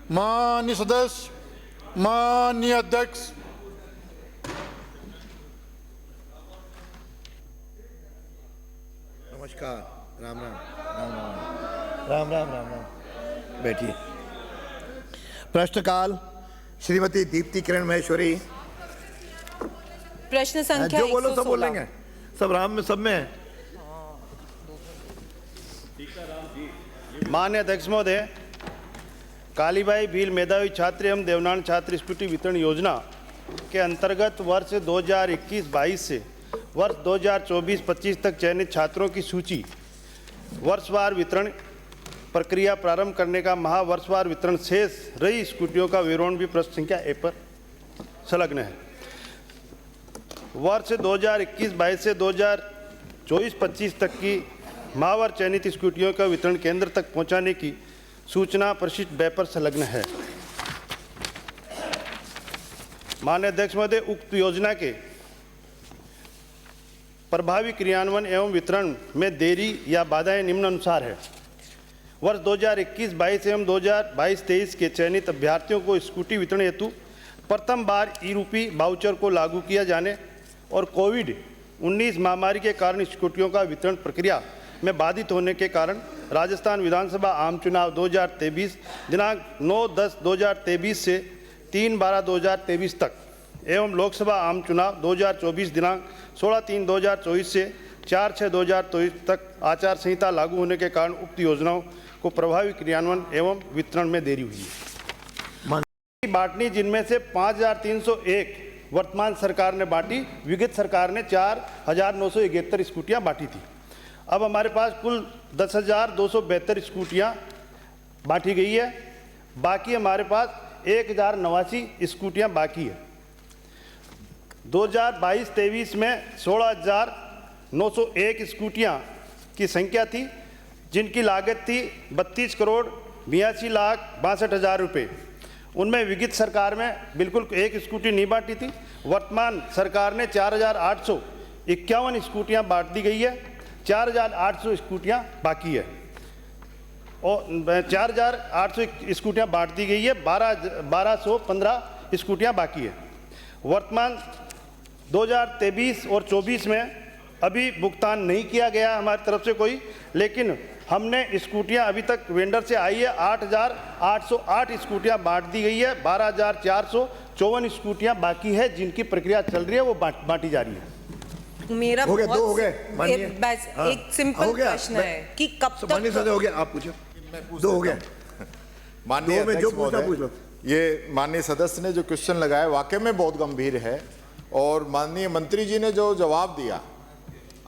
माननीय सदस्य, माननीय अध्यक्ष, नमस्कार। राम राम राम राम राम राम राम राम। बैठिए। प्रश्नकाल श्रीमती दीप्ति किरण महेश्वरी। प्रश्न संख्या जो बोलो सब 116। बोलेंगे, सब राम में सब में है। माननीय अध्यक्ष महोदय, कालीबाई भील मेधावी छात्र एवं देवनान छात्र स्कूटी वितरण योजना के अंतर्गत वर्ष 2021-22 से वर्ष 2024-25 तक चयनित छात्रों की सूची वर्षवार वितरण प्रक्रिया प्रारंभ करने का महावर्षवार वितरण शेष रही स्कूटियों का विवरण भी प्रश्न संख्या ए पर संलग्न है। वर्ष 2021-22 से 2024-25 तक की महावार चयनित स्कूटियों का वितरण केंद्र तक पहुंचाने की सूचना प्रशिष्ट व्यय पर संलग्न है। माननीय अध्यक्ष महोदय, उक्त योजना के प्रभावी क्रियान्वयन एवं वितरण में देरी या बाधाएं निम्नानुसार है। वर्ष 2021-22 एवं 2022-23 के चयनित अभ्यर्थियों को स्कूटी वितरण हेतु प्रथम बार ई-रूपी वाउचर को लागू किया जाने और कोविड-19 महामारी के कारण स्कूटियों का वितरण प्रक्रिया में बाधित होने के कारण राजस्थान विधानसभा आम चुनाव 2023 दिनांक 9/10/2023 से 3/12/2023 तक एवं लोकसभा आम चुनाव 2024 दिनांक 16/3/2024 से 4/6/2024 तक आचार संहिता लागू होने के कारण उक्त योजनाओं को प्रभावी क्रियान्वयन एवं वितरण में देरी हुई है। बांटनी, जिनमें से 5,301 वर्तमान सरकार ने बांटी, विगत सरकार ने 4,971 स्कूटियाँ बांटी थी। अब हमारे पास कुल 10,272 स्कूटियाँ बांटी गई है। बाकी हमारे पास 1,089 स्कूटियाँ बाकी है। 2022-23 में 16,901 स्कूटियाँ की संख्या थी, जिनकी लागत थी 32,82,62,000 रुपये। उनमें विगत सरकार में बिल्कुल एक स्कूटी नहीं बांटी थी। वर्तमान सरकार ने 4,851 स्कूटियाँ बांट दी गई है। 4,800 स्कूटियाँ बाकी है और 4,800 स्कूटियाँ बांट दी गई है। 1,215 स्कूटियाँ बाकी है। वर्तमान 2023 और 24 में अभी भुगतान नहीं किया गया हमारी तरफ से कोई, लेकिन हमने स्कूटियां अभी तक वेंडर से आई है। 8,808 स्कूटियां बांट दी गई है। 12,454 स्कूटियां बाकी है, जिनकी प्रक्रिया चल रही है, वो बांटी जा रही है। मेरा हो गया, दो हो गए। एक सिंपल प्रश्न है कि कब तक माननीय सदस्य हो गया, आप पूछो। दो हो गया। माननीय दो में जो पूछना पूछ लो। ये माननीय सदस्य ने जो क्वेश्चन लगाया वाकई में बहुत गंभीर है, और माननीय मंत्री जी ने जो जवाब दिया,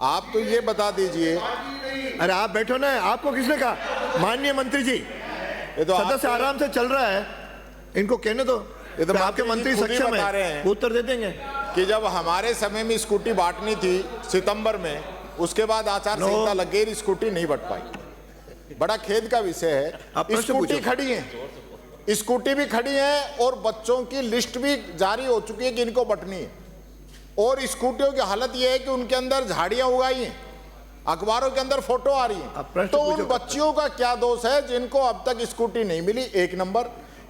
आप तो ये बता दीजिए। अरे आप बैठो ना, आपको किसने कहा? माननीय मंत्री जी, ये तो सदस्य आराम से चल रहा है, इनको कहने दो। ये तो आपके मंत्री सक्षम बता रहे है, हैं उत्तर दे देंगे कि जब हमारे समय में स्कूटी बांटनी थी सितंबर में, उसके बाद आचार संहिता लग गई, स्कूटी नहीं बट पाई। बड़ा खेद का विषय है। स्कूटी खड़ी है, स्कूटी भी खड़ी है, और बच्चों की लिस्ट भी जारी हो चुकी है कि इनको बटनी है, और स्कूटियों की हालत यह है कि उनके अंदर झाड़ियां उगाई हैं, अखबारों के अंदर फोटो आ रही है। तो उन बच्चियों का क्या दोष है जिनको अब तक स्कूटी नहीं मिली, एक नंबर,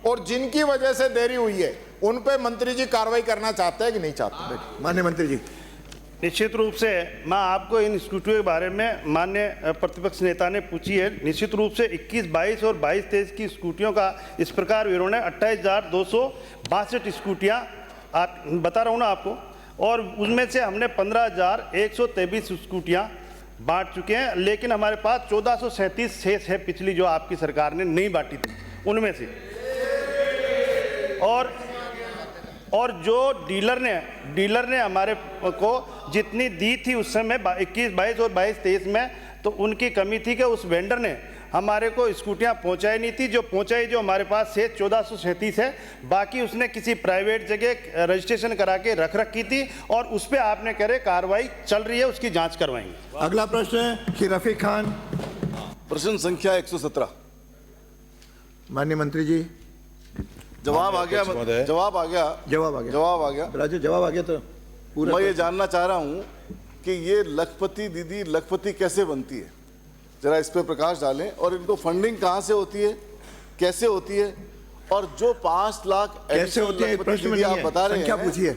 और जिनकी वजह से देरी हुई है, उन पे मंत्री जी कार्रवाई करना चाहते हैं कि नहीं चाहते? माननीय मंत्री जी। निश्चित रूप से मैं आपको इन स्कूटियों के बारे में माननीय प्रतिपक्ष नेता ने पूछी है। निश्चित रूप से 21-22 और 22-23 की स्कूटियों का इस प्रकार विवरण है। 28,262 स्कूटियाँ बता रहा हूँ ना आपको, और उनमें से हमने 15,123 स्कूटियाँ बांट चुके हैं, लेकिन हमारे पास 1,437 शेष है, पिछली जो आपकी सरकार ने नहीं बांटी थी उनमें से। और जो डीलर ने हमारे को जितनी दी थी उस समय 21-22 और 22-23 में, तो उनकी कमी थी कि उस वेंडर ने हमारे को स्कूटियाँ पहुँचाई नहीं थी। जो पहुँचाई, जो हमारे पास से 1,437 है, बाकी उसने किसी प्राइवेट जगह रजिस्ट्रेशन करा के रख की थी, और उस पर आपने कह रहे कार्रवाई चल रही है, उसकी जांच करवाएंगे। अगला प्रश्न है श्री रफीक खान। प्रश्न संख्या 117। माननीय मंत्री जी, जवाब आ गया। जवाब आ गया राजू, जवाब आ गया। तो पूरा मैं ये जानना चाह रहा हूं कि ये लखपति दीदी लखपति कैसे बनती है, जरा इस पे प्रकाश डालें। और इनको फंडिंग कहाँ से होती है, कैसे होती है, और जो 5 लाख कैसे additional होती है लखपति प्रश्न में दीदी नहीं आप है, बता रहे संख्या हैं, पूछिए।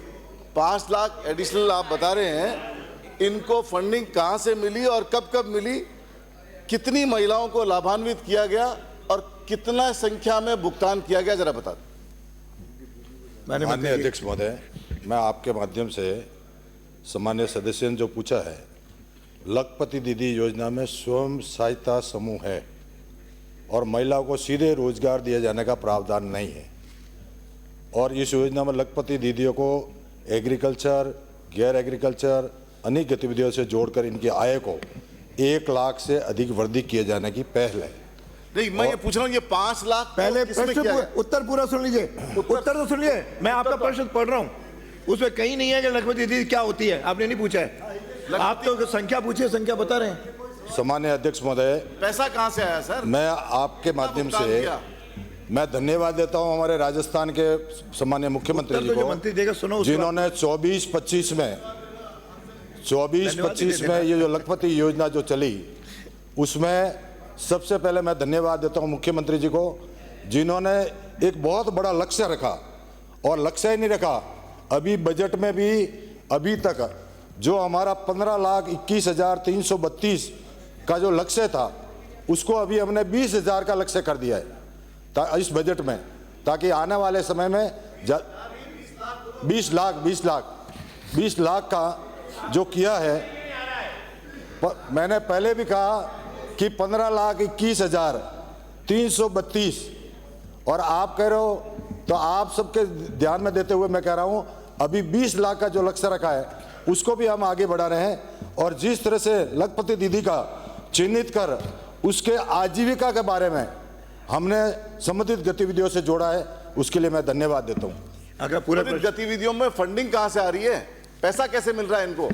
5 लाख एडिशनल आप बता रहे हैं, इनको फंडिंग कहां से मिली और कब कब मिली, कितनी महिलाओं को लाभान्वित किया गया और कितना संख्या में भुगतान किया गया, जरा बता दें। माननीय अध्यक्ष महोदय, मैं आपके माध्यम से सम्मान्य सदस्य ने जो पूछा है, लखपति दीदी योजना में स्वयं सहायता समूह है और महिलाओं को सीधे रोजगार दिए जाने का प्रावधान नहीं है। और इस योजना में लखपति दीदियों को एग्रीकल्चर, गैर एग्रीकल्चर अनेक गतिविधियों से जोड़कर इनकी आय को 1 लाख से अधिक वृद्धि किए जाने की पहल है। नहीं, मैं ये पूछ रहा हूं, ये 5 लाख पहले किसमें प्रश्न किया गया? उत्तर पूरा सुन लीजिए, उत्तर तो सुन लीजिए। मैं आपका प्रश्न पढ़ रहा हूँ, उसमें कहीं नहीं है कि लखपति दीदी क्या होती है, आपने नहीं पूछा है। आप तो संख्या पूछिए, संख्या बता रहे हैं। सम्मान्य अध्यक्ष महोदय, पैसा कहां से आया सर? मैं आपके माध्यम से मैं धन्यवाद देता हूं हमारे राजस्थान के सम्मान्य मुख्यमंत्री उत्तर जी तो जो को, मंत्री देगा सुनो, उसके बाद- जिन्होंने 24-25 में ये जो लखपति योजना जो चली, उसमें सबसे पहले मैं धन्यवाद देता हूं मुख्यमंत्री जी को, जिन्होंने एक बहुत बड़ा लक्ष्य रखा। और लक्ष्य ही नहीं रखा, अभी बजट में भी अभी तक जो हमारा 15,21,332 का जो लक्ष्य था, उसको अभी हमने 20,000 का लक्ष्य कर दिया है इस बजट में, ताकि आने वाले समय में 20 लाख का जो किया है। मैंने पहले भी कहा कि 15,21,332 और आप कह रहे हो, तो आप सबके ध्यान में देते हुए मैं कह रहा हूं, अभी 20 लाख का जो लक्ष्य रखा है उसको भी हम आगे बढ़ा रहे हैं। और जिस तरह से लखपति दीदी का चिन्हित कर उसके आजीविका के बारे में हमने संबंधित गतिविधियों से जोड़ा है, उसके लिए मैं धन्यवाद देता हूं। अगर पूरा गतिविधियों में फंडिंग कहां से आ रही है, पैसा कैसे मिल रहा है इनको,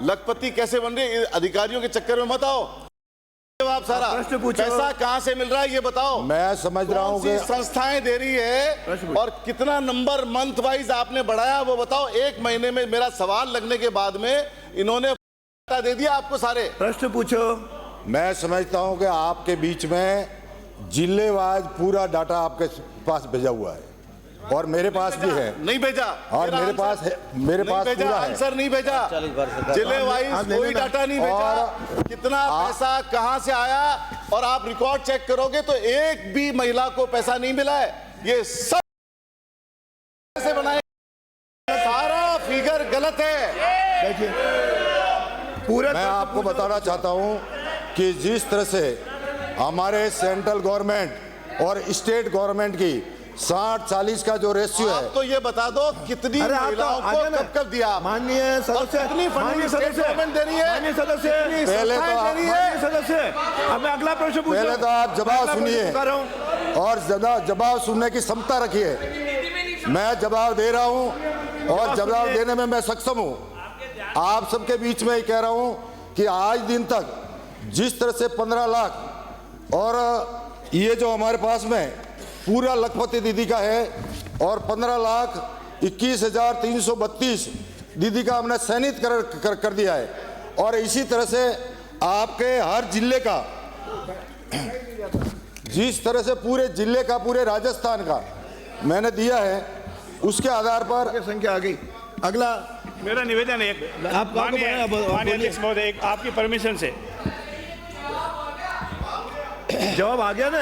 लखपति कैसे बन रही है, अधिकारियों के चक्कर में मत आओ। आप सारा प्रश्न पूछो। पैसा कहां से मिल रहा है ये बताओ। मैं समझ रहा हूं कि संस्थाएं दे रही है और कितना नंबर मंथ वाइज आपने बढ़ाया वो बताओ। 1 महीने में मेरा सवाल लगने के बाद में इन्होंने दे दिया आपको सारे। प्रश्न पूछो। मैं समझता हूं कि आपके बीच में जिलेवार पूरा डाटा आपके पास भेजा हुआ है और मेरे पास भी है। नहीं भेजा और मेरे पास है, मेरे पास पूरा है। आंसर नहीं भेजा, जिले वाइज कोई डाटा नहीं भेजा। कितना पैसा कहां से आया और आप रिकॉर्ड चेक करोगे तो एक भी महिला को पैसा नहीं मिला है। ये सब कैसे बनाए, सारा फिगर गलत है। देखिए पूरा मैं आपको बताना चाहता हूं कि जिस तरह से हमारे सेंट्रल गवर्नमेंट और स्टेट गवर्नमेंट की 60-40 का जो रेशियो है, आप तो ये बता दो कितनी अरे आप तो महिलाओं आगे को ना। कब कब दिया। माननीय सदस्य, कितनी फंडिंग माननीय स्टेट सदस्य, गवर्नमेंट दे रही है, माननीय सदस्य, पहले तो आप- माननीय सदस्य, अब मैं अगला प्रश्न पूछूं। पहले तो आप जवाब अगला प्रश्न सुनिए पूछ रहा हूं। और जवाब सुनने की क्षमता रखिए। मैं जवाब दे रहा हूं और जवाब देने में मैं सक्षम हूं। आप सबके बीच में ही कह रहा हूं कि आज दिन तक जिस तरह से 15 लाख और ये जो हमारे पास में पूरा लखपति दीदी का है और 15,21,332 दीदी का हमने चयनित कर दिया है। और इसी तरह से आपके हर जिले का, जिस तरह से पूरे जिले का, पूरे राजस्थान का मैंने दिया है, उसके आधार पर संख्या आ गई। अगला मेरा निवेदन है, माननीय अध्यक्ष महोदय, आपकी परमिशन से जवाब आ गया ना,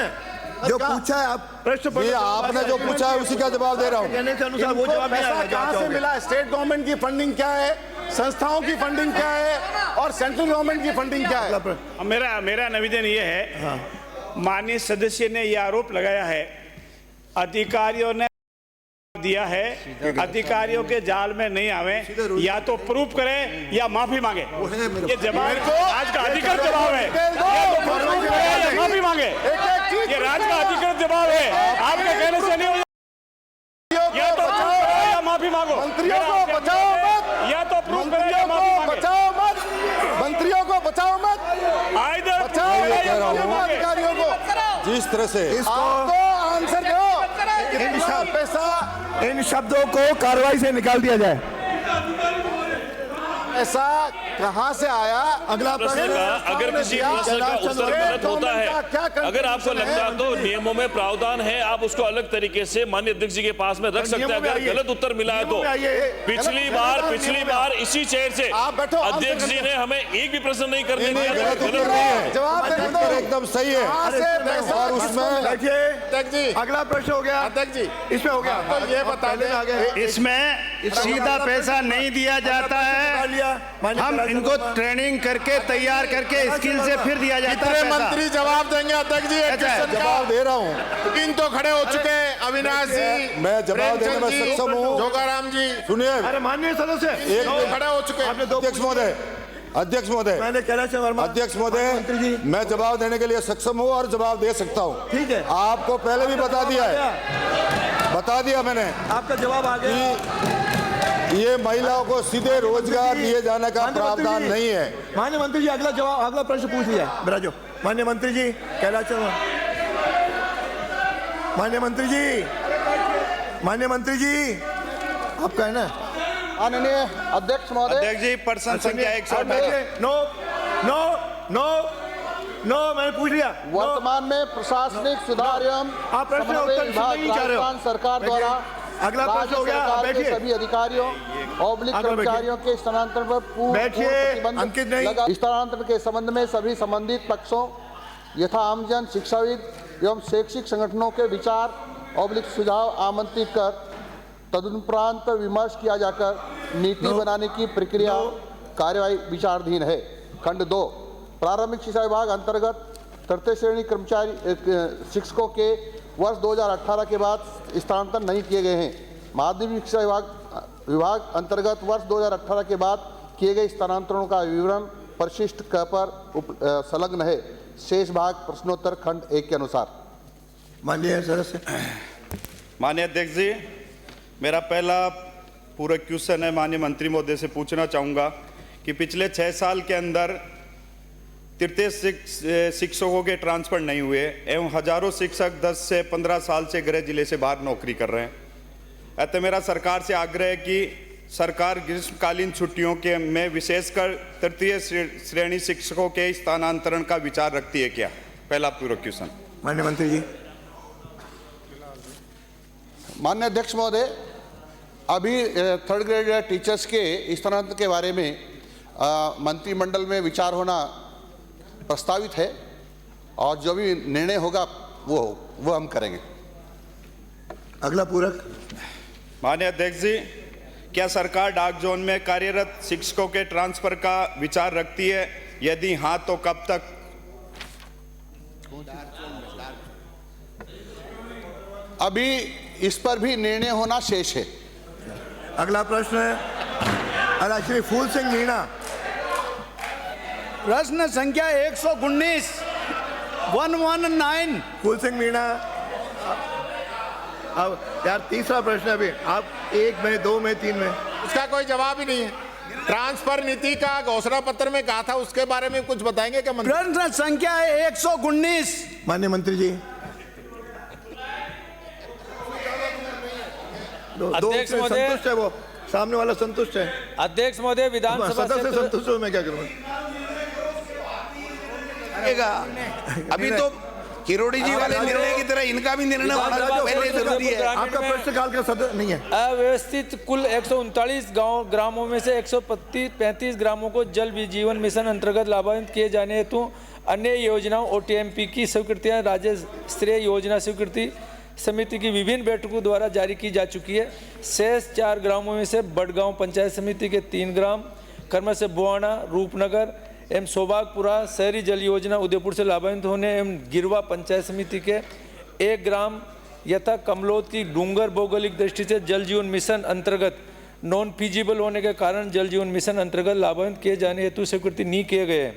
जो पूछा है आप प्रश्न ये आपने जो पूछा है उसी का जवाब दे रहा हूं। कहने के अनुसार वो जवाब नहीं पैसा आएगा। कहां से मिला, स्टेट गवर्नमेंट की फंडिंग क्या है, संस्थाओं की फंडिंग क्या है और सेंट्रल गवर्नमेंट की फंडिंग क्या है। मेरा निवेदन ये है, माननीय सदस्य ने ये आरोप लगाया है अधिकारियों ने दिया है, अधिकारियों के जाल में नहीं आवे, या तो प्रूफ करें या माफी मांगे। ये जवाब आज का अधिकृत जवाब है, या तो प्रूफ करें या माफी मांगे। ये राज का अधिकृत जवाब है, आपके कहने से नहीं हो। या तो प्रूफ करें या माफी मांगो। मंत्रियों को बचाओ मत, या तो प्रूफ करें या माफी मांगे। बचाओ मत, मंत्रियों को बचाओ मत, आइदर बचाओ कह रहा हूं। अधिकारियों को। जिस तरह से आपको आंसर दो, कितना पैसा, इन शब्दों को कार्रवाई से निकाल दिया जाए। पैसा कहां से आया। अगला प्रश्न, अगर किसी प्रश्न का उत्तर गलत होता है क्या अगर आपको लगता है तो नियमों में प्रावधान है, आप उसको अलग तरीके से माननीय अध्यक्ष जी के पास में रख सकते हैं। अगर गलत उत्तर मिला है तो पिछली बार इसी चेयर से अध्यक्ष जी ने हमें एक भी प्रश्न नहीं करने दिया। एकदम सही है। और उसमें अगला प्रश्न हो गया अध्यक्ष जी, इसमें हो गया। तो ये बता दें, इसमें सीधा पैसा नहीं दिया जाता है, हम इनको ट्रेनिंग करके तैयार करके स्किल से फिर दिया जाता है कितने पैसा। मंत्री जवाब देंगे अध्यक्ष जी? जवाब दे रहा हूँ। तीन तो खड़े हो चुके हैं, अविनाश जी, मैं जवाब देने में सक्षम हूँ। जोगाराम जी, सुनिए, अरे माननीय सदस्य एक दो खड़े हो चुके हैं। अध्यक्ष महोदय, मैंने कैलाश वर्मा, अध्यक्ष महोदय, मैं जवाब देने के लिए सक्षम हूँ और जवाब दे सकता हूँ। ठीक है, आपको पहले भी बता दिया मैंने। आपका जवाब आ गया। ये महिलाओं को सीधे रोजगार दिए जाने का प्रावधान नहीं है। माननीय मंत्री जी, अगला प्रश्न पूछ लिया। बराजो माननीय मंत्री जी, कैलाश वर्मा, माननीय मंत्री जी, आपका है ना? माननीय अध्यक्ष महोदय, अध्यक्ष जी, पर्सन संख्या 118। नो, मैंने पूछ लिया। वर्तमान में प्रशासनिक सुधार एवं आप प्रश्न समन्वय उत्तर विभाग नहीं चाह रहे हो। राजस्थान सरकार द्वारा अगला प्रश्न राज्य हो गया, सरकार के बैठिए। सभी अधिकारियों कर्मचारियों के स्थानांतरण पर पूर्ण बैठिए, प्रतिबंध अंकित नहीं। लगा। स्थानांतरण के संबंध में सभी संबंधित पक्षों यथा आमजन, शिक्षाविद एवं शैक्षिक संगठनों के विचार सुझाव आमंत्रित कर तदुपरांत विमर्श किया जाकर नीति बनाने की प्रक्रिया कार्यवाही विचाराधीन है। खंड 2, प्रारंभिक शिक्षा विभाग अंतर्गत तृतीय श्रेणी कर्मचारी शिक्षकों के वर्ष 2018 के बाद स्थानांतरण नहीं किए गए हैं। माध्यमिक शिक्षा विभाग अंतर्गत वर्ष 2018 के बाद किए गए स्थानांतरणों का विवरण परिशिष्ट क पर संलग्न है। शेष भाग प्रश्नोत्तर खंड 1 के अनुसार। माननीय सदस्य, माननीय अध्यक्ष जी, मेरा पहला पूरा क्वेश्चन है माननीय मंत्री महोदय से पूछना चाहूँगा कि पिछले 6 साल के अंदर तृतीय शिक्षकों के ट्रांसफर नहीं हुए एवं हजारों शिक्षक 10 से 15 साल से गृह जिले से बाहर नौकरी कर रहे हैं। अतः मेरा सरकार से आग्रह है कि सरकार ग्रीष्मकालीन छुट्टियों के में विशेषकर तृतीय श्रेणी शिक्षकों के स्थानांतरण का विचार रखती है क्या? पहला पूरा क्वेश्चन। माननीय मंत्री जी। माननीय अध्यक्ष महोदय, अभी 3rd ग्रेड टीचर्स के स्थानांतरण के बारे में मंत्रिमंडल में विचार होना प्रस्तावित है और जो भी निर्णय होगा वो हम करेंगे। अगला पूरक। माननीय अध्यक्ष जी, क्या सरकार डाक जोन में कार्यरत शिक्षकों के ट्रांसफर का विचार रखती है? यदि हाँ तो कब तक? अभी इस पर भी निर्णय होना शेष है। अगला प्रश्न है श्री फूल सिंह मीणा। प्रश्न संख्या 119 119। फूल सिंह मीणा, अब यार तीसरा प्रश्न अभी आप 1 में, 2 में, 3 में। इसका कोई जवाब ही नहीं है। ट्रांसफर नीति का घोषणा पत्र में कहा था, उसके बारे में कुछ बताएंगे क्या मंत्री? प्रश्न संख्या 119। माननीय मंत्री जी। अध्यक्ष महोदय, संतुष्ट है वो, सामने वाला संतुष्ट है। अध्यक्ष महोदय, विधानसभा सदस्य संतुष्ट हो, मैं क्या करूँ? अभी तो किरोड़ी जी वाले निर्णय की तरह इनका भी निर्णय होना पहले जरूरी है। आपका प्रश्न काल का सदस्य नहीं है। अव्यवस्थित कुल 139 ग्रामों में से 135 ग्रामों को जल जीवन मिशन अंतर्गत लाभान्वित किए जाने हेतु अन्य योजनाओं OTMP की स्वीकृतियां राज्य स्तरीय योजना स्वीकृति समिति की विभिन्न बैठकों द्वारा जारी की जा चुकी है। शेष 4 ग्रामों में से बड़गांव पंचायत समिति के 3 ग्राम, कर्म से बुआना, रूपनगर एवं सौभागपुरा शहरी जल योजना उदयपुर से लाभान्वित होने एवं गिरवा पंचायत समिति के 1 ग्राम यथा कमलोद की डूंगर भौगोलिक दृष्टि से जल जीवन मिशन अंतर्गत नॉन फीजिबल होने के कारण जल जीवन मिशन अंतर्गत लाभान्वित किए जाने हेतु स्वीकृति नहीं किए गए।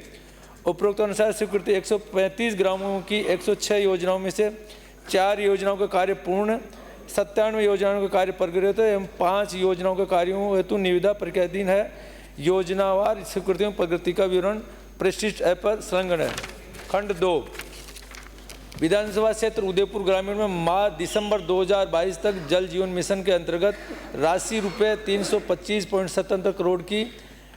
उपरोक्त अनुसार स्वीकृति 135 ग्रामों की 106 योजनाओं में से 4 योजनाओं का कार्य पूर्ण, 97 योजनाओं का कार्य प्रगतिरत एवं 5 योजनाओं के कार्यों हेतु निविदा प्रक्रियाधीन है। योजनावार स्वीकृतियों प्रगति का विवरण परिशिष्ट ऐप पर संलग्न है। खंड 2, विधानसभा क्षेत्र उदयपुर ग्रामीण में माह दिसंबर 2022 तक जल जीवन मिशन के अंतर्गत राशि रुपये 325.77 करोड़ की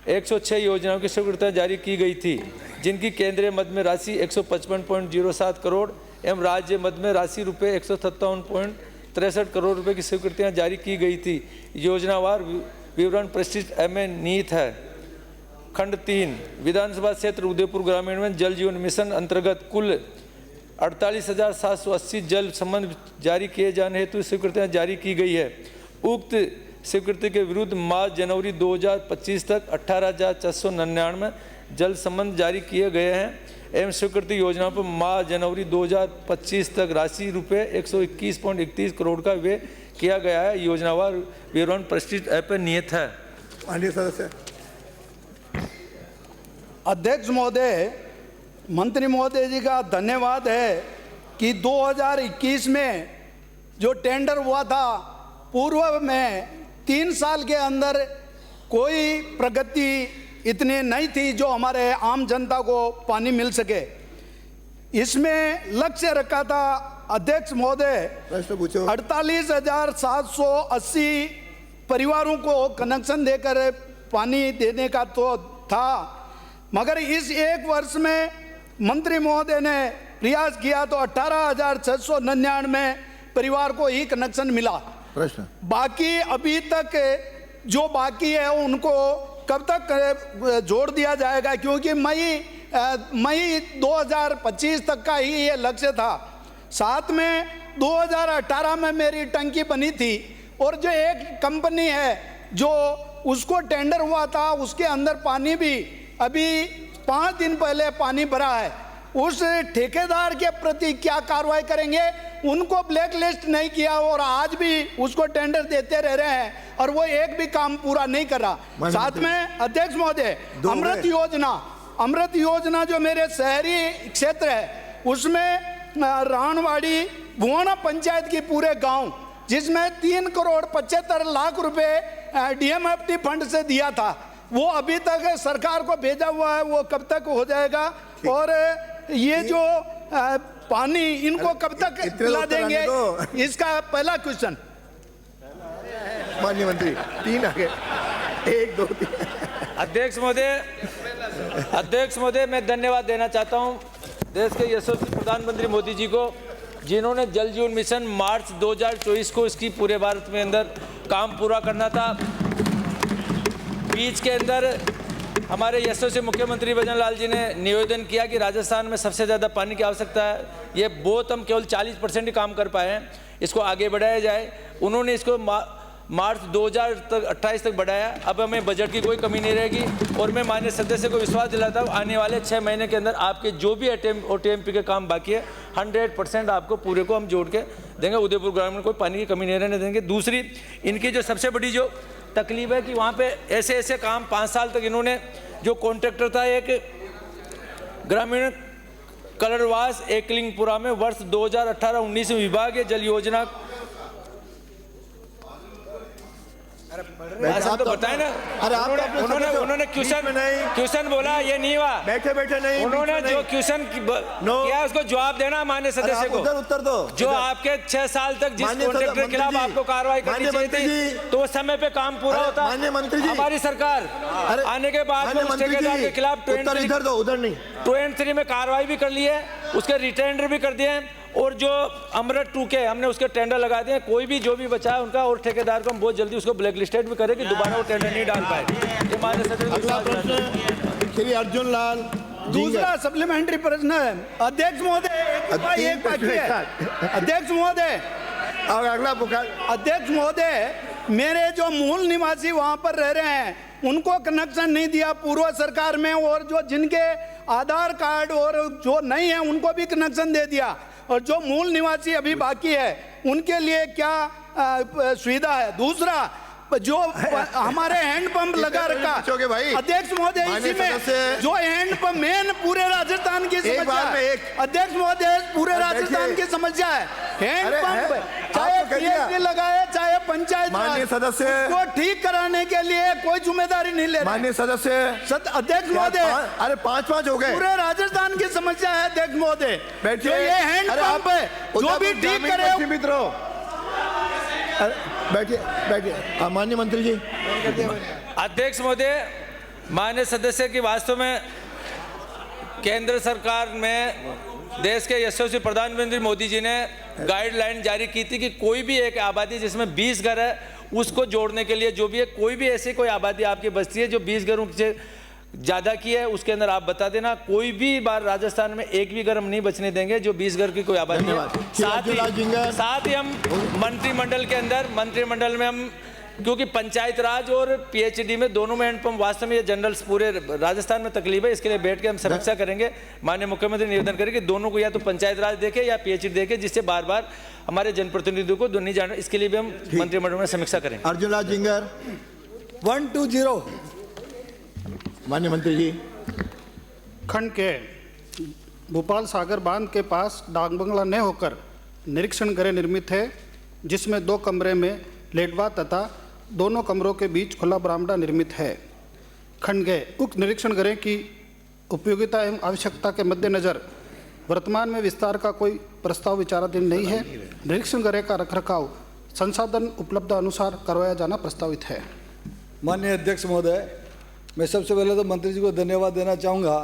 106 योजनाओं की स्वीकृतियाँ जारी की गई थी। जिनकी केंद्रीय मद में राशि 155.07 करोड़ एवं राज्य मद में राशि रुपये 157.63 करोड़ रुपए की स्वीकृतियां जारी की गई थी। योजनावार विवरण प्रस्तुत में निहित है। खंड 3 विधानसभा क्षेत्र उदयपुर ग्रामीण में जल जीवन मिशन अंतर्गत कुल 48,780 जल संबंध जारी किए जाने हेतु स्वीकृतियां जारी की गई है। उक्त स्वीकृति के विरुद्ध मार्च जनवरी 2025 तक 18,499 जल संबंध जारी किए गए हैं एवं स्वीकृति योजना पर मार्च जनवरी 2025 तक राशि रुपये 121.31 करोड़ का व्यय किया गया है। योजनावार विवरण प्रस्तुत ऐप पर नियत है। माननीय सदस्य। अध्यक्ष महोदय, मंत्री महोदय जी का धन्यवाद है कि 2021 में जो टेंडर हुआ था पूर्व में 3 साल के अंदर कोई प्रगति इतनी नहीं थी जो हमारे आम जनता को पानी मिल सके। इसमें लक्ष्य रखा था अध्यक्ष महोदय 48,780 परिवारों को कनेक्शन देकर पानी देने का तो था, मगर इस एक वर्ष में मंत्री महोदय ने प्रयास किया तो 18,699 परिवार को ही कनेक्शन मिला। प्रश्न बाकी अभी तक जो बाकी है उनको कब तक जोड़ दिया जाएगा, क्योंकि मई 2025 तक का ही ये लक्ष्य था। साथ में 2018 में मेरी टंकी बनी थी और जो एक कंपनी है जो उसको टेंडर हुआ था उसके अंदर पानी भी अभी 5 दिन पहले पानी भरा है। उस ठेकेदार के प्रति क्या कार्रवाई करेंगे? उनको ब्लैक लिस्ट नहीं किया और आज भी उसको टेंडर देते रह रहे हैं और वो एक भी काम पूरा नहीं कर रहा। साथ में अध्यक्ष महोदय, अमृत योजना जो मेरे शहरी क्षेत्र है उसमें रानवाड़ी भुवाना पंचायत की पूरे गांव, जिसमें 3 करोड़ 75 लाख रुपए DMFT फंड से दिया था, वो अभी तक सरकार को भेजा हुआ है, वो कब तक हो जाएगा? और ये जो पानी इनको कब तक पिला देंगे? इसका पहला क्वेश्चन। माननीय मंत्री 3 आगे 1 2 3। अध्यक्ष महोदय, मैं धन्यवाद देना चाहता हूं देश के यशस्वी प्रधानमंत्री मोदी जी को, जिन्होंने जल जीवन मिशन मार्च 2024 को इसकी पूरे भारत में अंदर काम पूरा करना था। बीच के अंदर हमारे यशस्वी मुख्यमंत्री भजन लाल जी ने निवेदन किया कि राजस्थान में सबसे ज़्यादा पानी की आवश्यकता है, ये बहुत हम केवल 40% ही काम कर पाए हैं, इसको आगे बढ़ाया जाए। उन्होंने इसको मार्च 2028 तक बढ़ाया। अब हमें बजट की कोई कमी नहीं रहेगी और मैं माननीय सदस्य को विश्वास दिलाता हूँ आने वाले 6 महीने के अंदर आपके जो भी OTMP के काम बाकी है 100% आपको पूरे को हम जोड़ के देंगे। उदयपुर ग्रामीण में कोई पानी की कमी नहीं रहने देंगे। दूसरी, इनकी जो सबसे बड़ी जो तकलीफ है कि वहाँ पे ऐसे काम 5 साल तक इन्होंने, जो कॉन्ट्रैक्टर था एक ग्रामीण कलरवास एकलिंगपुरा में वर्ष 2018-19 में विभागीय जल योजना तो बताए ना। उन्होंने क्वेश्चन बोला, ये नहीं हुआ। बैठे नहीं, उन्होंने जो क्वेश्चन किया उसको जवाब देना माननीय सदस्य को। उत्तर दो। जो आपके 6 साल तक जिस कॉन्ट्रैक्टर के खिलाफ आपको कार्रवाई करनी चाहिए थी तो उस समय पे काम पूरा होता। हमारी सरकार आने के बाद में उस ठेकेदार के खिलाफ 2 में कार्रवाई भी कर ली है, उसके रिटेंडर भी कर दिए हैं और जो अमृत 2 के हमने उसके टेंडर लगा दिए। कोई भी जो भी बचा है उनका और ठेकेदार को हम बहुत जल्दी उसको ब्लैक लिस्टेड भी करें कि दोबारा वो टेंडर नहीं डाल पाए। ये माननीय सदस्य। अगला प्रश्न श्री अर्जुन लाल। दूसरा सप्लीमेंट्री प्रश्न है अध्यक्ष महोदय, एक बाकी है अध्यक्ष महोदय। अगला अध्यक्ष महोदय, मेरे जो मूल निवासी वहां पर रह रहे हैं उनको कनेक्शन नहीं दिया पूर्व सरकार में, और जो जिनके आधार कार्ड और जो नहीं है उनको भी कनेक्शन दे दिया, और जो मूल निवासी अभी बाकी है उनके लिए क्या सुविधा है? दूसरा, जो हमारे हैंडपंप लगा रखा अध्यक्ष महोदय, इसी में जो हैंडपंप मेन पूरे राजस्थान की समस्या है अध्यक्ष महोदय, पूरे राजस्थान की समस्या है हैंडपंप, चाहे PhD लगाए चाहे पंचायत, माननीय सदस्य को ठीक कराने के लिए कोई जिम्मेदारी नहीं ले रहे। माननीय सदस्य अध्यक्ष महोदय, अरे 5 हो गए। पूरे राजस्थान की समस्या है अध्यक्ष महोदय। जो ये हैंडपंप है जो भी ठीक करे। मित्रों बैठिए। माननीय मंत्री जी। अध्यक्ष महोदय, माननीय सदस्य की वास्तव में केंद्र सरकार में देश के यशस्वी प्रधानमंत्री मोदी जी ने गाइडलाइन जारी की थी कि कोई भी एक आबादी जिसमें 20 घर है उसको जोड़ने के लिए जो भी है, कोई भी ऐसी कोई आबादी आपकी बस्ती है जो 20 घरों से ज़्यादा की है, उसके अंदर आप बता देना। कोई भी बार राजस्थान में एक भी घर हम नहीं बचने देंगे जो 20 घर की कोई आबादी है। साथ ही हम मंत्रिमंडल में हम, क्योंकि पंचायत राज और पीएचडी में दोनों में हैंडपंप वास्तव में ये जनरल पूरे राजस्थान में तकलीफ है, इसके लिए बैठ के हम समीक्षा करेंगे। माननीय मुख्यमंत्री निवेदन करेंगे कि दोनों को या तो पंचायत राज देखे या पीएचडी देखे, जिससे बार बार हमारे जनप्रतिनिधियों को नहीं जाना, इसके लिए भी हम मंत्रिमंडल में समीक्षा करेंगे। अर्जुन लाल जिंगर 120। माननीय मंत्री जी। खंड के भोपाल सागर बांध के पास डाक बंगला न होकर निरीक्षण गृह निर्मित है, जिसमें 2 कमरे में लेटवा तथा दोनों कमरों के बीच खुला बरामदा निर्मित है। खंड गए उक्त निरीक्षण गृह की उपयोगिता एवं आवश्यकता के मद्देनजर वर्तमान में विस्तार का कोई प्रस्ताव विचाराधीन नहीं है। निरीक्षण गृह का रखरखाव संसाधन उपलब्ध अनुसार करवाया जाना प्रस्तावित है। माननीय अध्यक्ष महोदय, मैं सबसे पहले तो मंत्री जी को धन्यवाद देना चाहूँगा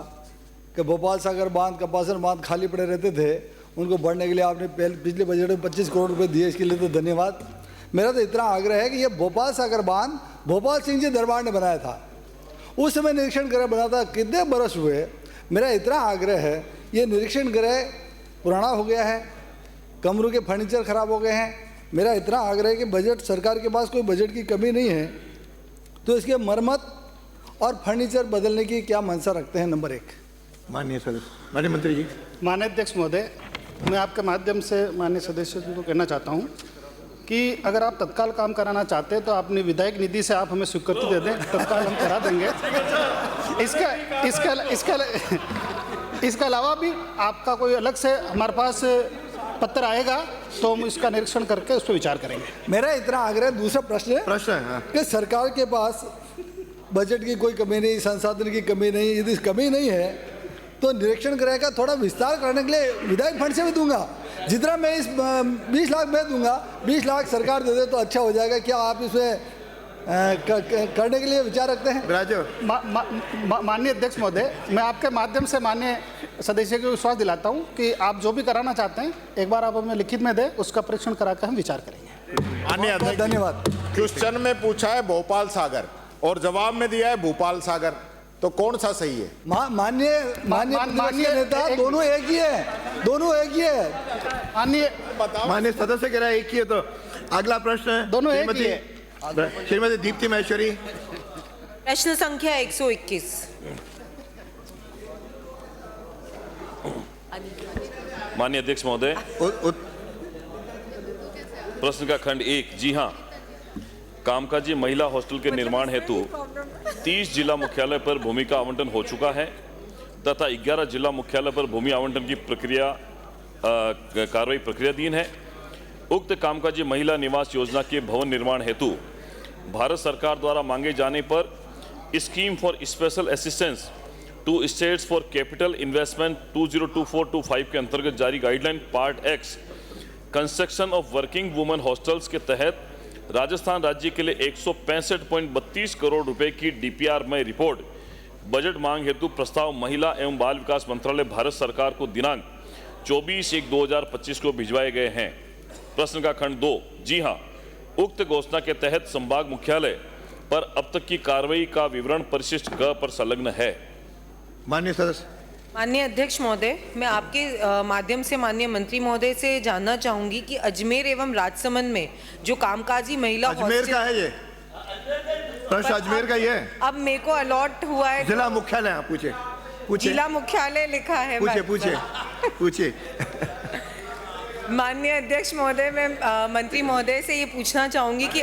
कि भोपाल सागर बांध, कपासन बांध खाली पड़े रहते थे, उनको बढ़ने के लिए आपने पिछले बजट में 25 करोड़ रुपए दिए, इसके लिए तो धन्यवाद। मेरा तो इतना आग्रह है कि ये भोपाल सागर बांध भोपाल सिंह जी दरबार ने बनाया था, उस समय निरीक्षण गृह बना था, कितने बरस हुए। मेरा इतना आग्रह है, ये निरीक्षण गृह पुराना हो गया है, कमरों के फर्नीचर खराब हो गए हैं। मेरा इतना आग्रह है कि बजट, सरकार के पास कोई बजट की कमी नहीं है, तो इसके मरम्मत और फर्नीचर बदलने की क्या मंशा रखते हैं? नंबर 1। माननीय सदस्य, माननीय मंत्री जी। माननीय अध्यक्ष महोदय, मैं आपके माध्यम से माननीय सदस्य जी को कहना चाहता हूं कि अगर आप तत्काल काम कराना चाहते हैं तो अपनी विधायक निधि से आप हमें स्वीकृति दे दें, तत्काल हम करा देंगे। इसके अलावा भी आपका कोई अलग से हमारे पास पत्र आएगा तो हम इसका निरीक्षण करके उस पर विचार करेंगे। मेरा इतना आग्रह, दूसरा प्रश्न है कि सरकार के पास बजट की कोई कमी नहीं, संसाधन की कमी नहीं, यदि कमी नहीं है तो निरीक्षण गृह का थोड़ा विस्तार करने के लिए विधायक फंड से भी दूंगा। जितना मैं इस 20 लाख मैं दूंगा, 20 लाख सरकार दे दे तो अच्छा हो जाएगा। क्या आप इसमें करने के लिए विचार रखते हैं? माननीय अध्यक्ष महोदय, मैं आपके माध्यम से माननीय सदस्य को विश्वास दिलाता हूं कि आप जो भी कराना चाहते हैं एक बार आप हमें लिखित में दें, उसका परीक्षण कराकर हम विचार करेंगे। माननीय अध्यक्ष, धन्यवाद। क्वेश्चन में पूछा है भोपाल सागर और जवाब में दिया है भोपाल सागर, तो कौन सा सही है? माननीय नेता, दोनों एक ही है, दोनों एक ही है। माननीय सदस्य कह रहा है एक ही है, तो अगला प्रश्न है दोनों एक ही है। श्रीमती दीप्ति महेश्वरी। प्रश्न संख्या 121। माननीय अध्यक्ष महोदय, प्रश्न का खंड 1। जी हां, कामकाजी महिला हॉस्टल के निर्माण हेतु 30 जिला मुख्यालय पर भूमि का आवंटन हो चुका है तथा 11 जिला मुख्यालय पर भूमि आवंटन की कार्रवाई प्रक्रियाधीन है। उक्त कामकाजी महिला निवास योजना के भवन निर्माण हेतु भारत सरकार द्वारा मांगे जाने पर scheme for special assistance to states for capital investment 2024-25 के अंतर्गत जारी guideline part X construction of working women hostels के तहत राजस्थान राज्य के लिए 165.32 करोड़ रुपए की डीपीआर में रिपोर्ट बजट मांग हेतु प्रस्ताव महिला एवं बाल विकास मंत्रालय भारत सरकार को दिनांक 24/1/2025 को भिजवाए गए हैं। प्रश्न का खंड 2। जी हां, उक्त घोषणा के तहत संभाग मुख्यालय पर अब तक की कार्रवाई का विवरण परिशिष्ट ग पर संलग्न है। माननीय सदस्य। माननीय अध्यक्ष महोदय, मैं आपके माध्यम से माननीय मंत्री महोदय से जानना चाहूंगी कि अजमेर एवं राजसमंद में जो कामकाजी महिला अजमेर का है ये प्रश्न, अजमेर का ही है। अब मेरे को अलॉट हुआ है जिला मुख्यालय। आप पूछे जिला मुख्यालय लिखा है। पूछे। माननीय अध्यक्ष महोदय, मैं मंत्री महोदय से ये पूछना चाहूंगी कि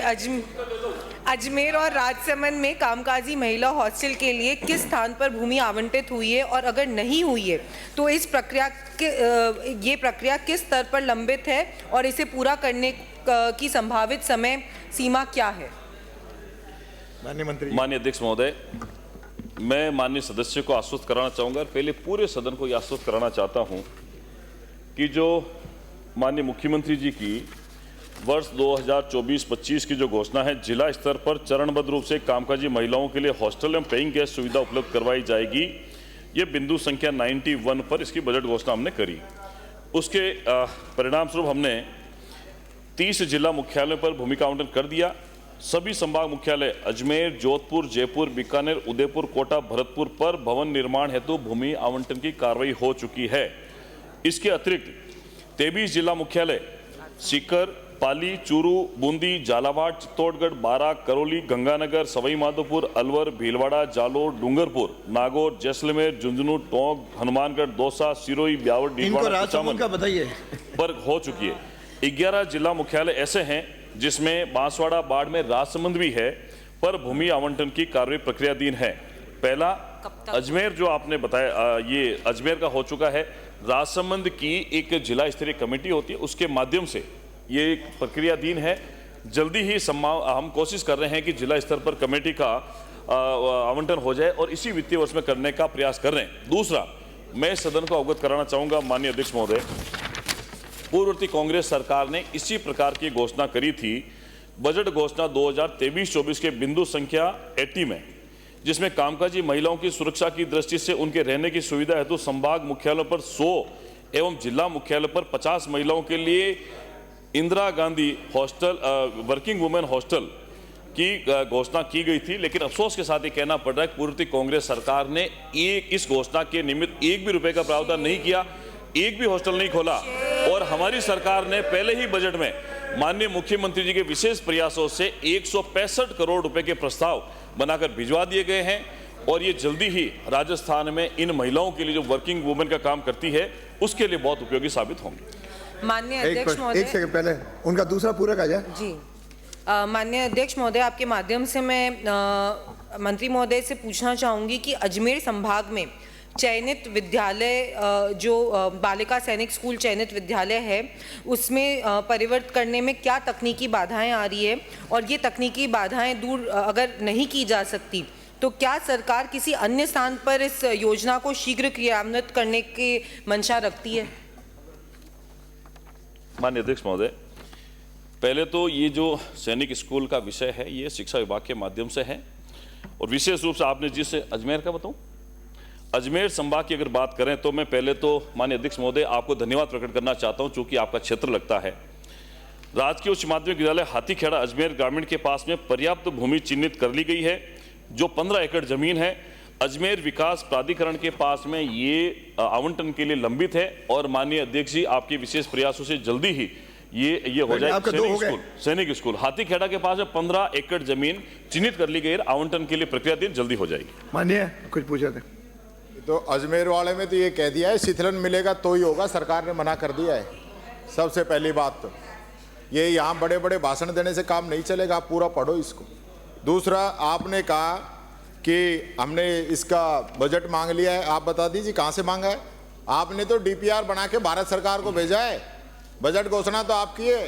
अजमेर और राजसमंद में कामकाजी महिला हॉस्टल के लिए किस स्थान पर भूमि आवंटित हुई है, और अगर नहीं हुई है तो इस प्रक्रिया ये प्रक्रिया किस स्तर पर लंबित है और इसे पूरा करने की संभावित समय सीमा क्या है? माननीय अध्यक्ष महोदय, मैं माननीय सदस्य को आश्वस्त कराना चाहूंगा, पहले पूरे सदन को आश्वस्त कराना चाहता हूं कि जो माननीय मुख्यमंत्री जी की वर्ष 2024-25 की जो घोषणा है, जिला स्तर पर चरणबद्ध रूप से कामकाजी महिलाओं के लिए हॉस्टल एवं पेइंग गेस्ट सुविधा उपलब्ध करवाई जाएगी, ये बिंदु संख्या 91 पर इसकी बजट घोषणा हमने करी। उसके परिणाम स्वरूप हमने 30 जिला मुख्यालयों पर भूमि का आवंटन कर दिया। सभी संभाग मुख्यालय अजमेर, जोधपुर, जयपुर, बीकानेर, उदयपुर, कोटा, भरतपुर पर भवन निर्माण हेतु भूमि आवंटन की कार्रवाई हो चुकी है। इसके अतिरिक्त 23 जिला मुख्यालय सीकर, पाली, चूरू, बूंदी, झालावाड़, चित्तौड़गढ़, बारां, करौली, गंगानगर, सवाई माधोपुर, अलवर, भीलवाड़ा, जालोर, डूंगरपुर, नागौर, जैसलमेर, झुंझुनू, टोंक, हनुमानगढ़, दौसा, सिरोही, ब्यावर, डीडवाना पर हो चुकी है। 11 जिला मुख्यालय ऐसे हैं जिसमें बांसवाड़ा, बाड़मेर, राजसमंद भी है, पर भूमि आवंटन की कार्रवाई प्रक्रियाधीन है। पहला अजमेर जो आपने बताया, ये अजमेर का हो चुका है। राजसमंद की एक जिला स्तरीय कमेटी होती है, उसके माध्यम से ये एक प्रक्रियाधीन है। जल्दी ही हम कोशिश कर रहे हैं कि जिला स्तर पर कमेटी का आवंटन हो जाए और इसी वित्तीय वर्ष में करने का प्रयास कर रहे हैं। दूसरा, मैं सदन को अवगत कराना चाहूँगा, माननीय अध्यक्ष महोदय, पूर्ववर्ती कांग्रेस सरकार ने इसी प्रकार की घोषणा करी थी बजट घोषणा 2023-24 के बिंदु संख्या 80 में, जिसमें कामकाजी महिलाओं की सुरक्षा की दृष्टि से उनके रहने की सुविधा हेतु संभाग मुख्यालयों पर 100 एवं जिला मुख्यालय पर 50 महिलाओं के लिए Indira Gandhi hostel, working women hostel की घोषणा की गई थी। लेकिन अफसोस के साथ ये कहना पड़ रहा है कि पूर्ववर्ती कांग्रेस सरकार ने इस घोषणा के निमित्त एक भी रुपए का प्रावधान नहीं किया, एक भी हॉस्टल नहीं खोला। और हमारी सरकार ने पहले ही बजट में माननीय मुख्यमंत्री जी के विशेष प्रयासों से 165 करोड़ रुपए के प्रस्ताव बनाकर भिजवा दिए गए हैं और ये जल्दी ही राजस्थान में इन महिलाओं के लिए जो वर्किंग वुमेन का काम करती है उसके लिए बहुत उपयोगी साबित होंगे। माननीय अध्यक्ष महोदय, एक सेकंड पहले उनका दूसरा पूरा आ जाए। जी, माननीय अध्यक्ष महोदय, आपके माध्यम से मैं मंत्री महोदय से पूछना चाहूंगी कि अजमेर संभाग में चयनित विद्यालय, जो बालिका सैनिक स्कूल चयनित विद्यालय है, उसमें परिवर्तित करने में क्या तकनीकी बाधाएं आ रही है, और ये तकनीकी बाधाएं दूर अगर नहीं की जा सकती तो क्या सरकार किसी अन्य स्थान पर इस योजना को शीघ्र क्रियान्वित करने की मंशा रखती है? माननीय अध्यक्ष महोदय, पहले तो ये जो सैनिक स्कूल का विषय है ये शिक्षा विभाग के माध्यम से है और विशेष रूप से आपने जिस अजमेर का बताऊं, अजमेर संभाग की अगर बात करें तो मैं पहले तो माननीय अध्यक्ष महोदय आपको धन्यवाद प्रकट करना चाहता हूं, चूंकि आपका क्षेत्र लगता है। राजकीय उच्च माध्यमिक विद्यालय हाथीखेड़ा अजमेर ग्रामीण के पास में पर्याप्त भूमि चिन्हित कर ली गई है, जो 15 एकड़ जमीन है। अजमेर विकास प्राधिकरण के पास में ये आवंटन के लिए लंबित है और माननीय अध्यक्ष जी आपके विशेष प्रयासों से जल्दी ही ये हो जाए। सैनिक स्कूल हाथीखेड़ा के पास में 15 एकड़ जमीन चिन्हित कर ली गई है, आवंटन के लिए प्रक्रिया दिन जल्दी हो जाएगी। माननीय कुछ पूछा था तो अजमेर वाले में तो ये कह दिया है शीतलन मिलेगा तो ही होगा, सरकार ने मना कर दिया है। सबसे पहली बात तो ये यहाँ बड़े बड़े भाषण देने से काम नहीं चलेगा, आप पूरा पढ़ो इसको। दूसरा, आपने कहा कि हमने इसका बजट मांग लिया है, आप बता दीजिए कहाँ से मांगा है? आपने तो डीपीआर बना के भारत सरकार को भेजा है, बजट घोषणा तो आपकी है,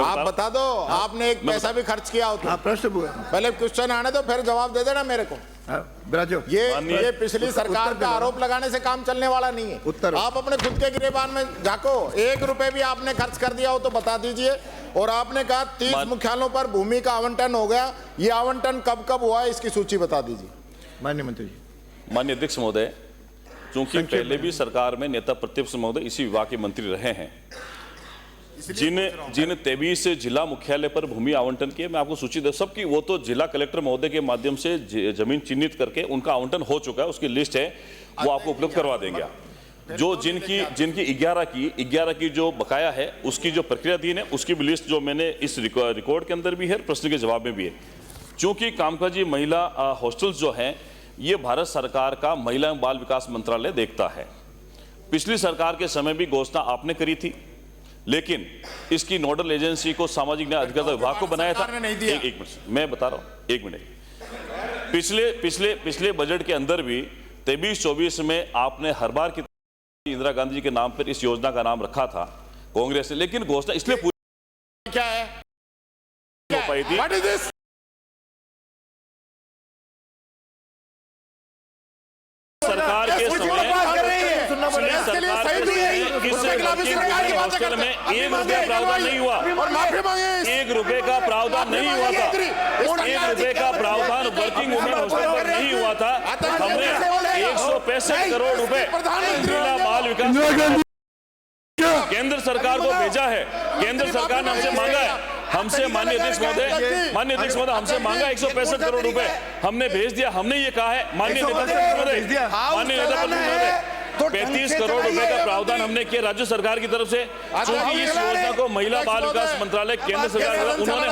आप बता दो आपने एक पैसा भी खर्च किया हो तो। प्रश्न पहले क्वेश्चन आने दो फिर जवाब दे देना मेरे को। ये पिछली सरकार का आरोप लगाने से काम चलने वाला नहीं है। उत्तर आप अपने खुद के गिरेबान में झांको, 1 रुपए भी आपने खर्च कर दिया हो तो बता दीजिए। और आपने कहा 30 मुख्यालयों पर भूमि का आवंटन हो गया, ये आवंटन कब कब हुआ है इसकी सूची बता दीजिए। माननीय मंत्री जी। माननीय अध्यक्ष महोदय, चूंकि पहले भी सरकार में नेता प्रतिपक्ष महोदय इसी विभाग के मंत्री रहे हैं, जिन 23 जिला मुख्यालय पर भूमि आवंटन किए, मैं आपको सूची दे सबकी, वो तो जिला कलेक्टर महोदय के माध्यम से जमीन चिन्हित करके उनका आवंटन हो चुका है, उसकी लिस्ट है, वो आपको उपलब्ध करवा देंगे। जो जिनकी 11 की जो बकाया है उसकी जो प्रक्रियाधीन है उसकी भी लिस्ट जो मैंने इस रिकॉर्ड के अंदर भी है, प्रश्न के जवाब में भी है। चूंकि कामकाजी महिला हॉस्टल्स जो हैं ये भारत सरकार का महिला एवं बाल विकास मंत्रालय देखता है। पिछली सरकार के समय भी घोषणा आपने करी थी, लेकिन इसकी नोडल एजेंसी को सामाजिक न्याय अधिकारिता विभाग को बनाया था। एक मिनट मैं बता रहा हूं, 1 मिनट। पिछले बजट के अंदर भी 23-24 में आपने हर बार की इंदिरा गांधी जी के नाम पर इस योजना का नाम रखा था कांग्रेस ने, लेकिन घोषणा इसलिए पूरी क्या है हो पाई थी। सरकार के समय हॉस्टल में 1 रुपया प्रावधान नहीं हुआ, और माफी मांगे। 1 रुपए का प्रावधान नहीं हुआ था, 1 रुपए का प्रावधान वर्किंग वुमेन हॉस्टल पर नहीं हुआ था। हमने 165 करोड़ रुपए महिला बाल विकास केंद्र सरकार को भेजा है। केंद्र सरकार ने हमसे मांगा है, हमसे माननीय अध्यक्ष महोदय हमसे मांगा 165 करोड़ रुपए, हमने भेज दिया। हमने ये कहा है माननीय नेता प्रतिनिधि महोदय 35 करोड़ रुपए का प्रावधान हमने किया राज्य सरकार की तरफ से, क्योंकि इस योजना को महिला बाल विकास मंत्रालय केंद्र सरकार उन्होंने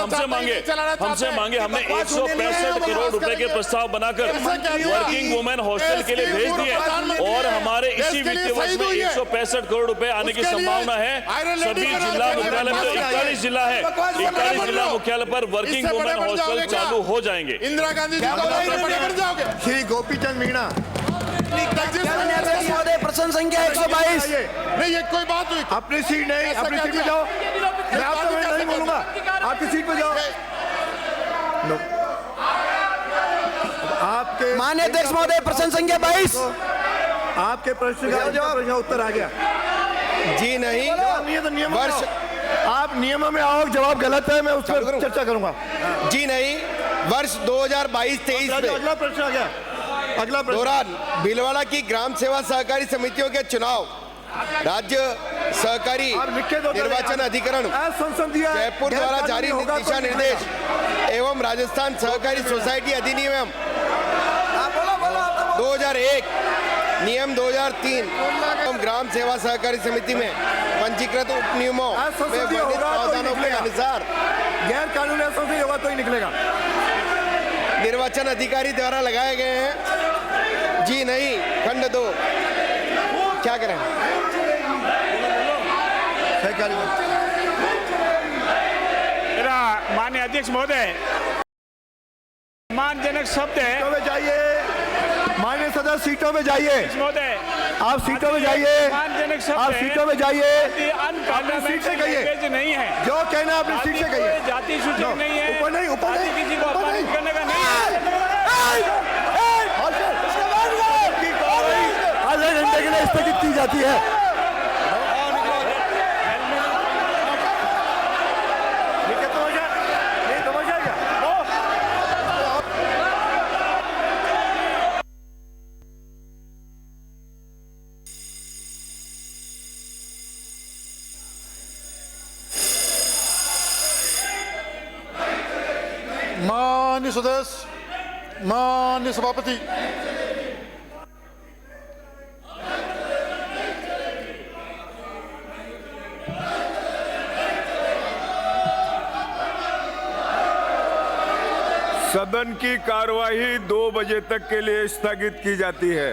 हमसे मांगे हमने 165 करोड़ रुपए के प्रस्ताव बनाकर वर्किंग वुमेन हॉस्टल के लिए भेज दिए और हमारे इसी वित्तीय वर्ष में 165 करोड़ रुपए आने की संभावना है। सभी जिला मुख्यालय में 41 जिला है, 41 जिला मुख्यालय पर वर्किंग वुमेन हॉस्टल चालू हो जाएंगे। इंदिरा गांधी श्री गोपीचंद मीणा प्रश्न संख्या 122। नहीं, ये कोई बात हुई? अपनी सीट नहीं, अपनी सीट पे जाओ। मैं आपको नहीं बोलूंगा, आपकी सीट पे जाओ। आपके माननीय अध्यक्ष महोदय प्रश्न संख्या 22। आपके प्रश्न का उत्तर आ गया। जी नहीं, नियम वर्ष आप नियमों में आओ, जवाब गलत है मैं उस पर चर्चा करूंगा। जी नहीं, वर्ष 2022-23 में अगला प्रश्न आ गया। अगला दौरान भीलवाड़ा की ग्राम सेवा सहकारी समितियों के चुनाव राज्य सहकारी निर्वाचन अधिकरण जयपुर द्वारा जारी दिशा निर्देश एवं राजस्थान सहकारी सोसाइटी अधिनियम 2001 नियम 2003 एवं ग्राम सेवा सहकारी समिति में पंजीकृत उप नियमों में वर्णित प्रावधानों के अनुसार गैर कानूनी असंसदीय होगा तो ही निकलेगा। निर्वाचन अधिकारी द्वारा लगाए गए हैं। जी नहीं, खंड 2। क्या करें? मेरा माननीय अध्यक्ष महोदय सम्मानजनक शब्द है। जाइए माननीय सदस्य, सीटों में जाइए। महोदय आप सीटों में जाइए, सम्मानजनक शब्द आप सीटों में जाइए। अपनी सीट से कहिए, नहीं है जो कहना अपनी सीट से कहिए। जाति सूचक नहीं है, ऊपर नहीं, ऊपर नहीं, किसी को अपमानित करने का नहीं है। आधे घंटे के लिए स्थगित की जाती है। माननीय सदस्य, माननीय सभापति, सदन की कार्यवाही 2 बजे तक के लिए स्थगित की जाती है।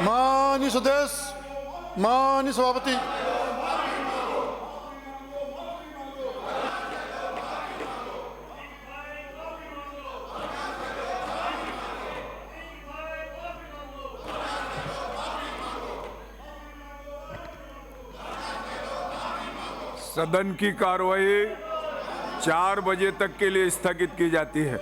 माननीय सदस्य, माननीय सभापति, सदन की कार्यवाही 4 बजे तक के लिए स्थगित की जाती है।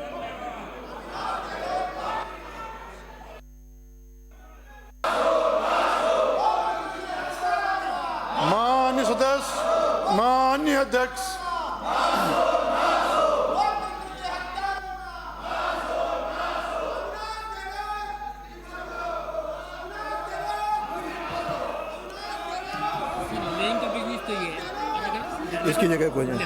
माननीय सदस्य, माननीय अध्यक्ष, इसकी जगह कोई नहीं।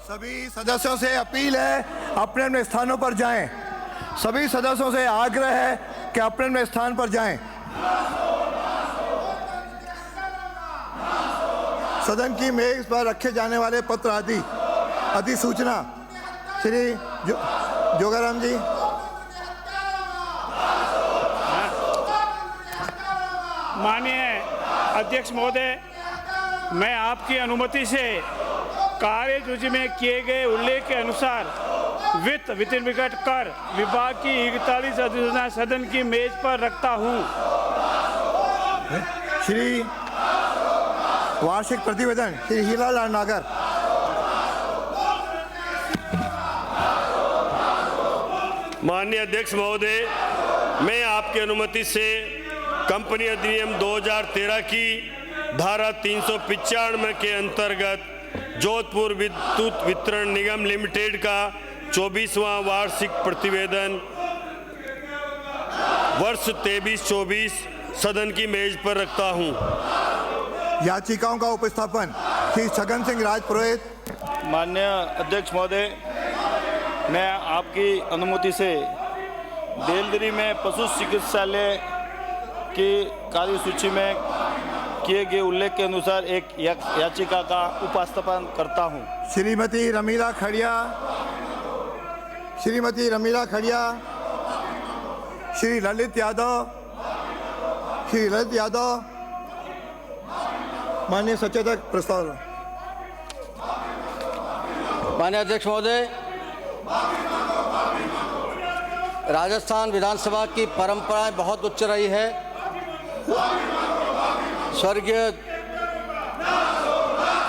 सभी सदस्यों से अपील है अपने अपने स्थानों पर जाएं। सभी सदस्यों से आग्रह है कि अपने अपने स्थान पर जाएं। सदन की मेज पर रखे जाने वाले पत्र आदि अधिसूचना श्री जोगाराम जी। माननीय अध्यक्ष महोदय, मैं आपकी अनुमति से कार्यसूची में किए गए उल्लेख के अनुसार वित्त विनिर्मित कर विभाग की 41 अधिसूचना सदन की मेज पर रखता हूं। श्री वार्षिक प्रतिवेदन श्री हीरालाल नागर। माननीय अध्यक्ष महोदय, मैं आपकी अनुमति से कंपनी अधिनियम 2013 की धारा 395 के अंतर्गत जोधपुर विद्युत वितरण निगम लिमिटेड का 24वां वार्षिक प्रतिवेदन वर्ष 23-24 सदन की मेज पर रखता हूं। याचिकाओं का उपस्थापन श्री छगन सिंह राजपुरोहित। माननीय अध्यक्ष महोदय, मैं आपकी अनुमति से देलदरी में पशु चिकित्सालय की कार्यसूची में किए गए उल्लेख के अनुसार एक याचिका का उपस्थापन करता हूं। श्रीमती रमीला खड़िया, श्रीमती रमीला खड़िया, श्री ललित यादव, श्री ललित यादव। माननीय सचेतक प्रस्ताव। माननीय अध्यक्ष महोदय, राजस्थान विधानसभा की परंपराएं बहुत उच्च रही है। स्वर्गीय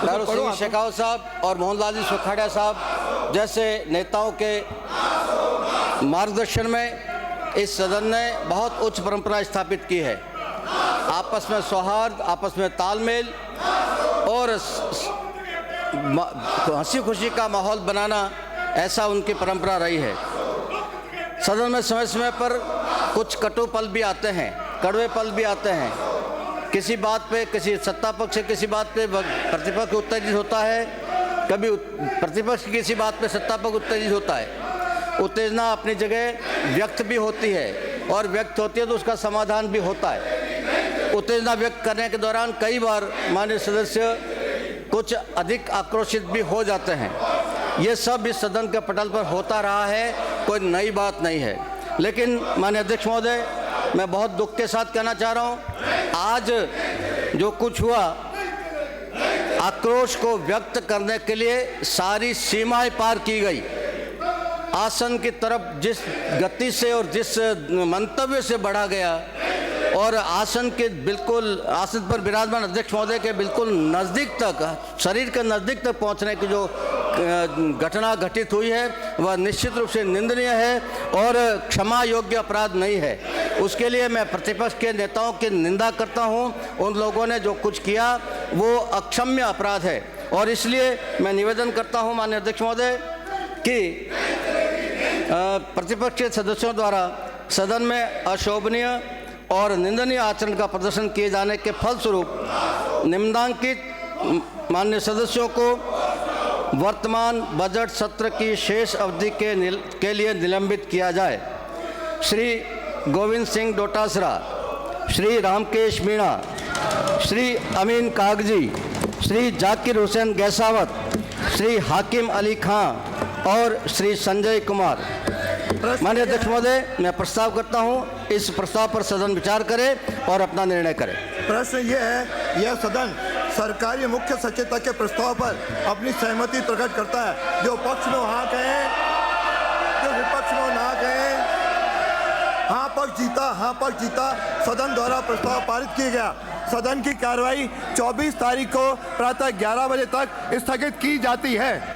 दारू सिंह शेखावत साहब और मोहनलाल जी सुखाड़िया साहब जैसे नेताओं के मार्गदर्शन में इस सदन ने बहुत उच्च परंपरा स्थापित की है। आपस में सौहार्द, आपस में तालमेल और हंसी खुशी का माहौल बनाना, ऐसा उनकी परंपरा रही है। सदन में समय समय पर कुछ कटु पल भी आते हैं, कड़वे पल भी आते हैं। किसी बात पे, किसी सत्ता पक्ष से किसी बात पे प्रतिपक्ष उत्तेजित होता है, कभी प्रतिपक्ष किसी बात पे सत्ता पक्ष उत्तेजित होता है। उत्तेजना अपनी जगह व्यक्त भी होती है और व्यक्त होती है तो उसका समाधान भी होता है। उत्तेजना व्यक्त करने के दौरान कई बार माननीय सदस्य कुछ अधिक आक्रोशित भी हो जाते हैं। ये सब इस सदन के पटल पर होता रहा है, कोई नई बात नहीं है। लेकिन माननीय अध्यक्ष महोदय, मैं बहुत दुख के साथ कहना चाह रहा हूँ, आज जो कुछ हुआ, आक्रोश को व्यक्त करने के लिए सारी सीमाएं पार की गई। आसन की तरफ जिस गति से और जिस मंतव्य से बढ़ा गया और आसन के बिल्कुल, आसन पर विराजमान अध्यक्ष महोदय के बिल्कुल नज़दीक तक, शरीर के नज़दीक तक पहुंचने की जो घटना घटित हुई है वह निश्चित रूप से निंदनीय है और क्षमा योग्य अपराध नहीं है। उसके लिए मैं प्रतिपक्ष के नेताओं की निंदा करता हूं। उन लोगों ने जो कुछ किया वो अक्षम्य अपराध है और इसलिए मैं निवेदन करता हूं माननीय अध्यक्ष महोदय कि प्रतिपक्ष के सदस्यों द्वारा सदन में अशोभनीय और निंदनीय आचरण का प्रदर्शन किए जाने के फलस्वरूप निम्नांकित माननीय सदस्यों को वर्तमान बजट सत्र की शेष अवधि के लिए निलंबित किया जाए। श्री गोविंद सिंह डोटासरा, श्री रामकेश मीणा, श्री अमीन कागजी, श्री जाकिर हुसैन गैसावत, श्री हाकिम अली खां और श्री संजय कुमार। माननीय अध्यक्ष महोदय, मैं प्रस्ताव करता हूं, इस प्रस्ताव पर सदन विचार करे और अपना निर्णय करे। प्रश्न ये है, यह सदन सरकारी मुख्य सचेतक के प्रस्ताव पर अपनी सहमति प्रकट करता है। जो पक्ष में हाँ कहे, जो विपक्ष में ना कहे। हाँ पक्ष जीता, हाँ पक्ष जीता। सदन द्वारा प्रस्ताव पारित किया गया। सदन की कार्रवाई 24 तारीख को प्रातः 11 बजे तक स्थगित की जाती है।